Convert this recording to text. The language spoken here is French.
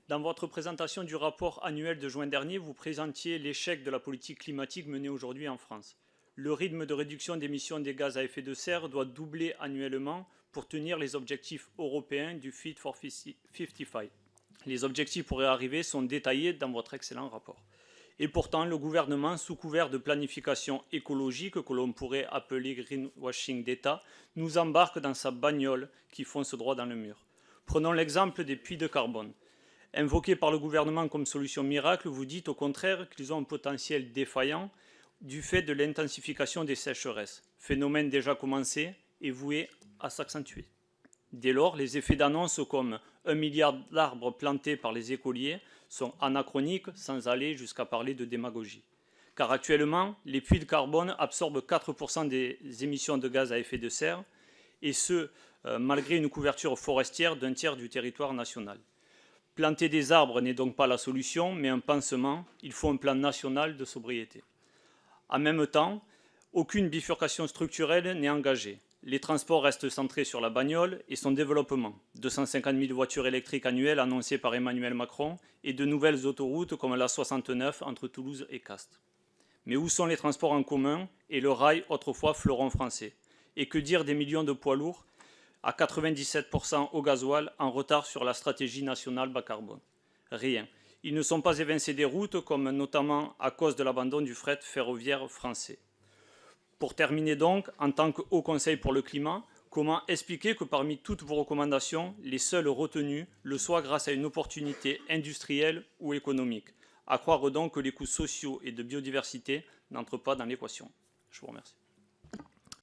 Dans votre présentation du rapport annuel de juin dernier, vous présentiez l'échec de la politique climatique menée aujourd'hui en France. Le rythme de réduction d'émissions des gaz à effet de serre doit doubler annuellement pour tenir les objectifs européens du Fit for 55. Les objectifs pour y arriver sont détaillés dans votre excellent rapport. Et pourtant, le gouvernement, sous couvert de planification écologique, que l'on pourrait appeler greenwashing d'État, nous embarque dans sa bagnole qui fonce droit dans le mur. Prenons l'exemple des puits de carbone. Invoqués par le gouvernement comme solution miracle, vous dites au contraire qu'ils ont un potentiel défaillant du fait de l'intensification des sécheresses, phénomène déjà commencé et voué à s'accentuer. Dès lors, les effets d'annonce comme 1 milliard d'arbres plantés par les écoliers sont anachroniques sans aller jusqu'à parler de démagogie. Car actuellement, les puits de carbone absorbent 4% des émissions de gaz à effet de serre, et ce, malgré une couverture forestière d'un tiers du territoire national. Planter des arbres n'est donc pas la solution, mais un pansement. Il faut un plan national de sobriété. En même temps, aucune bifurcation structurelle n'est engagée. Les transports restent centrés sur la bagnole et son développement. 250 000 voitures électriques annuelles annoncées par Emmanuel Macron et de nouvelles autoroutes comme la 69 entre Toulouse et Castres. Mais où sont les transports en commun et le rail, autrefois fleuron français? Et que dire des millions de poids lourds à 97% au gasoil en retard sur la stratégie nationale bas carbone? Rien. Ils ne sont pas évincés des routes, comme notamment à cause de l'abandon du fret ferroviaire français. Pour terminer donc, en tant que Haut Conseil pour le climat, comment expliquer que parmi toutes vos recommandations, les seules retenues le soient grâce à une opportunité industrielle ou économique? À croire donc que les coûts sociaux et de biodiversité n'entrent pas dans l'équation. Je vous remercie.